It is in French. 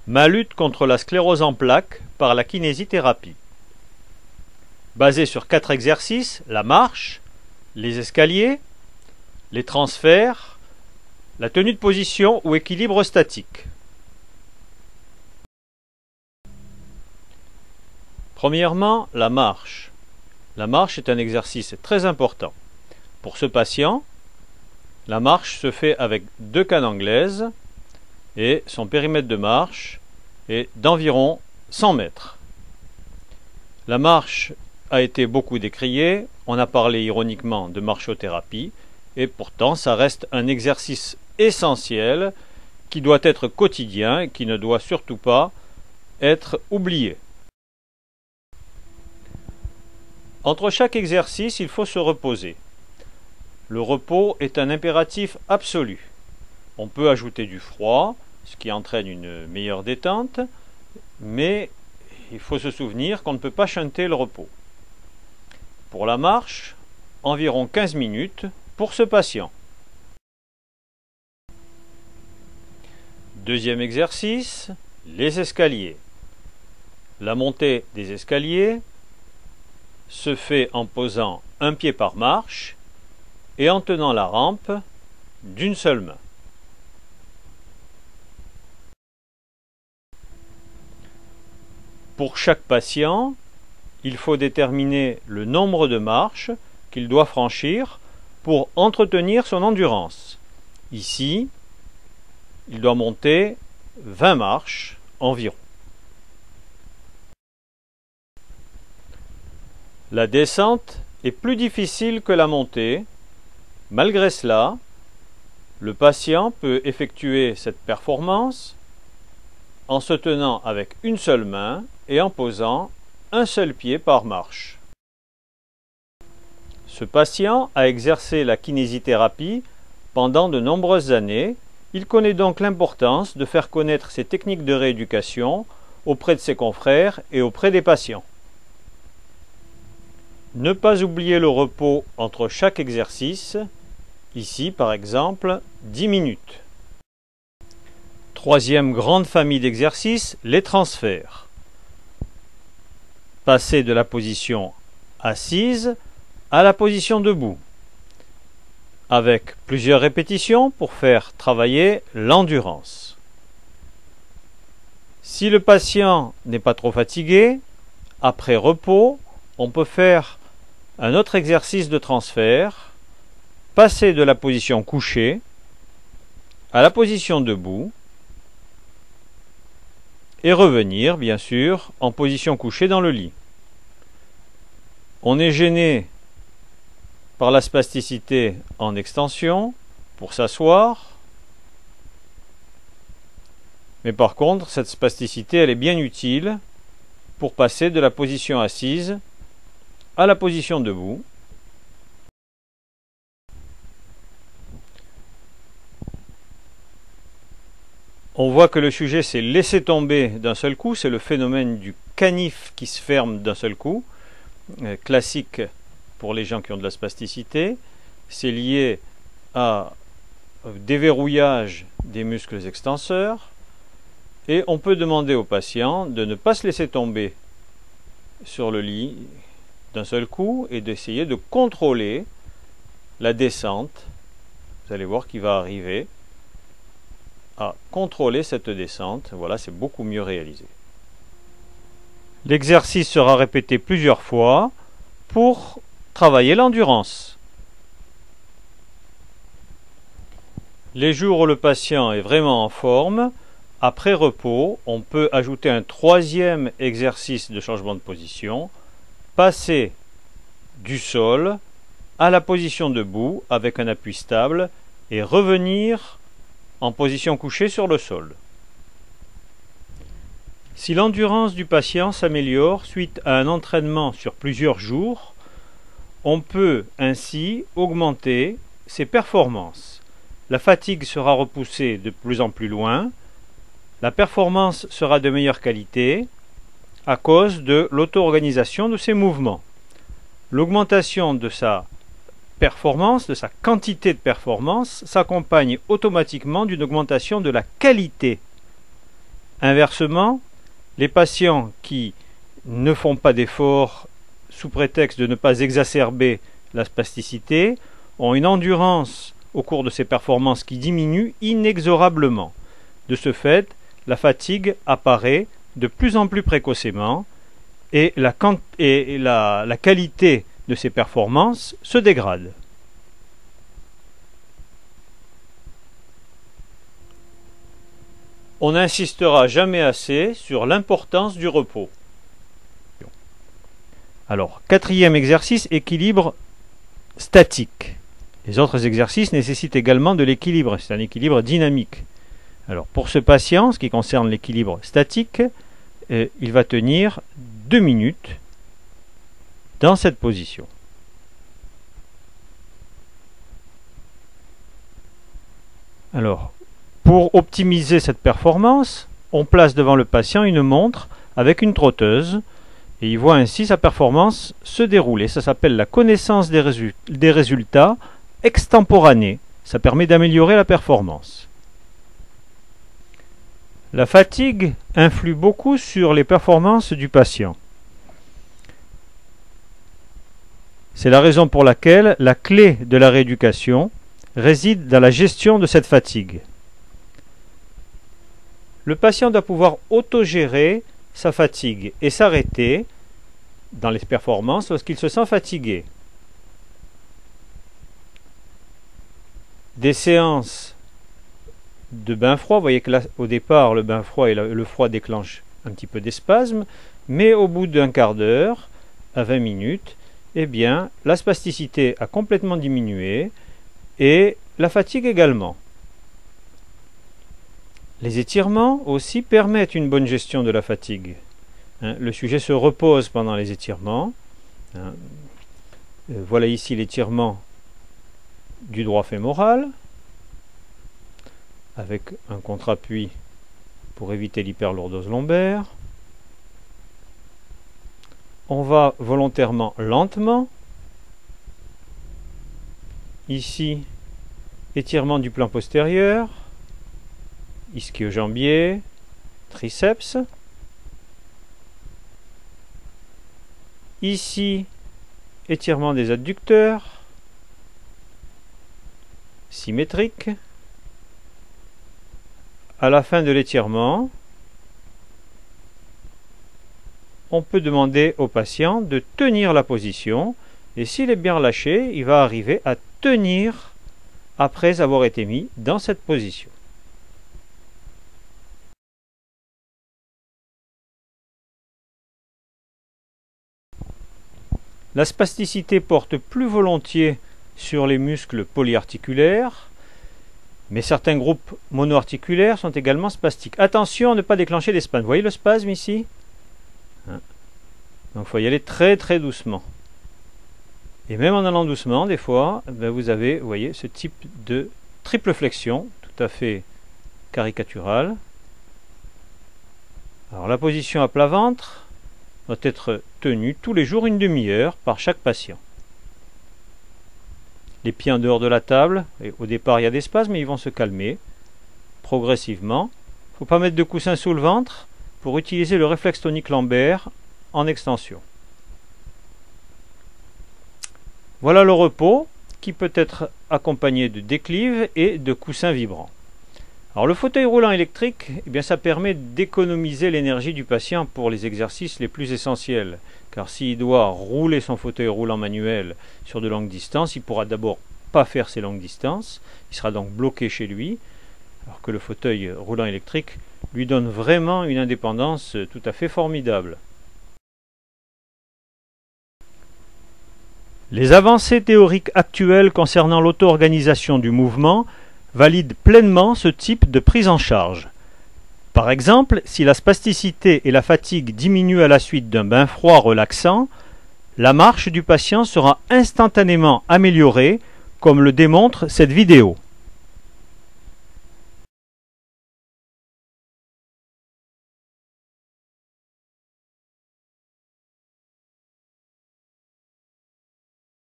Ma lutte contre la sclérose en plaques par la kinésithérapie. Basée sur 4 exercices, la marche, les escaliers, les transferts, la tenue de position ou équilibre statique. Premièrement, la marche. La marche est un exercice très important. Pour ce patient, la marche se fait avec 2 cannes anglaises et son périmètre de marche est d'environ 100 mètres. La marche a été beaucoup décriée, on a parlé ironiquement de marchothérapie, et pourtant ça reste un exercice essentiel qui doit être quotidien et qui ne doit surtout pas être oublié. Entre chaque exercice, il faut se reposer. Le repos est un impératif absolu. On peut ajouter du froid, ce qui entraîne une meilleure détente, mais il faut se souvenir qu'on ne peut pas shunter le repos. Pour la marche, environ 15 minutes pour ce patient. Deuxième exercice, les escaliers. La montée des escaliers se fait en posant un pied par marche et en tenant la rampe d'une seule main. Pour chaque patient, il faut déterminer le nombre de marches qu'il doit franchir pour entretenir son endurance. Ici, il doit monter 20 marches environ. La descente est plus difficile que la montée. Malgré cela, le patient peut effectuer cette performance en se tenant avec une seule main et en posant un seul pied par marche. Ce patient a exercé la kinésithérapie pendant de nombreuses années. Il connaît donc l'importance de faire connaître ces techniques de rééducation auprès de ses confrères et auprès des patients. Ne pas oublier le repos entre chaque exercice. Ici, par exemple, 10 minutes. Troisième grande famille d'exercices, les transferts. Passer de la position assise à la position debout, avec plusieurs répétitions pour faire travailler l'endurance. Si le patient n'est pas trop fatigué, après repos, on peut faire un autre exercice de transfert, passer de la position couchée à la position debout et revenir, bien sûr, en position couchée dans le lit. On est gêné par la spasticité en extension pour s'asseoir, mais par contre, cette spasticité, elle est bien utile pour passer de la position assise à la position debout. On voit que le sujet s'est laissé tomber d'un seul coup, c'est le phénomène du canif qui se ferme d'un seul coup, classique pour les gens qui ont de la spasticité. C'est lié à déverrouillage des muscles extenseurs et on peut demander au patient de ne pas se laisser tomber sur le lit d'un seul coup et d'essayer de contrôler la descente. Vous allez voir qu'il va arriver à contrôler cette descente. Voilà, c'est beaucoup mieux réalisé. L'exercice sera répété plusieurs fois pour travailler l'endurance. Les jours où le patient est vraiment en forme, après repos, on peut ajouter un troisième exercice de changement de position, passer du sol à la position debout avec un appui stable et revenir en position couchée sur le sol. Si l'endurance du patient s'améliore suite à un entraînement sur plusieurs jours, on peut ainsi augmenter ses performances. La fatigue sera repoussée de plus en plus loin, la performance sera de meilleure qualité à cause de l'auto-organisation de ses mouvements. L'augmentation de sa performance, de sa quantité de performance, s'accompagne automatiquement d'une augmentation de la qualité Inversement, les patients qui ne font pas d'efforts sous prétexte de ne pas exacerber la spasticité ont une endurance au cours de ces performances qui diminue inexorablement. De ce fait, la fatigue apparaît de plus en plus précocement et la qualité de ces performances se dégrade. On n'insistera jamais assez sur l'importance du repos. Alors, quatrième exercice, équilibre statique. Les autres exercices nécessitent également de l'équilibre, c'est un équilibre dynamique. Alors, pour ce patient, ce qui concerne l'équilibre statique, il va tenir 2 minutes dans cette position. Alors, pour optimiser cette performance, on place devant le patient une montre avec une trotteuse et il voit ainsi sa performance se dérouler. Ça s'appelle la connaissance des résultats extemporanés. Ça permet d'améliorer la performance. La fatigue influe beaucoup sur les performances du patient. C'est la raison pour laquelle la clé de la rééducation réside dans la gestion de cette fatigue. Le patient doit pouvoir autogérer sa fatigue et s'arrêter dans les performances lorsqu'il se sent fatigué. Des séances de bain froid, vous voyez que là, au départ, le bain froid et le froid déclenchent un petit peu des spasmes, mais au bout d'un quart d'heure à 20 minutes, eh bien, la spasticité a complètement diminué et la fatigue également. Les étirements aussi permettent une bonne gestion de la fatigue. Le sujet se repose pendant les étirements. Voilà ici l'étirement du droit fémoral avec un contre-appui pour éviter l'hyperlordose lombaire. On va volontairement lentement. Ici, étirement du plan postérieur, ischio-jambier, triceps. Ici, étirement des adducteurs, symétrique. À la fin de l'étirement, on peut demander au patient de tenir la position et s'il est bien relâché, il va arriver à tenir après avoir été mis dans cette position. La spasticité porte plus volontiers sur les muscles polyarticulaires, mais certains groupes monoarticulaires sont également spastiques. Attention à ne pas déclencher des spasmes. Vous voyez le spasme ici? Donc il faut y aller très très doucement. Et même en allant doucement, des fois, vous avez, vous voyez, ce type de triple flexion, tout à fait caricaturale. Alors la position à plat ventre doit être tenue tous les jours une demi-heure par chaque patient. Les pieds en dehors de la table, et au départ il y a des spasmes, mais ils vont se calmer progressivement. Il ne faut pas mettre de coussin sous le ventre pour utiliser le réflexe tonique lombaire en extension. Voilà le repos qui peut être accompagné de déclives et de coussins vibrants. Alors le fauteuil roulant électrique, eh bien, ça permet d'économiser l'énergie du patient pour les exercices les plus essentiels. Car s'il doit rouler son fauteuil roulant manuel sur de longues distances, il ne pourra d'abord pas faire ces longues distances, il sera donc bloqué chez lui, alors que le fauteuil roulant électrique lui donne vraiment une indépendance tout à fait formidable. Les avancées théoriques actuelles concernant l'auto-organisation du mouvement valident pleinement ce type de prise en charge. Par exemple, si la spasticité et la fatigue diminuent à la suite d'un bain froid relaxant, la marche du patient sera instantanément améliorée, comme le démontre cette vidéo.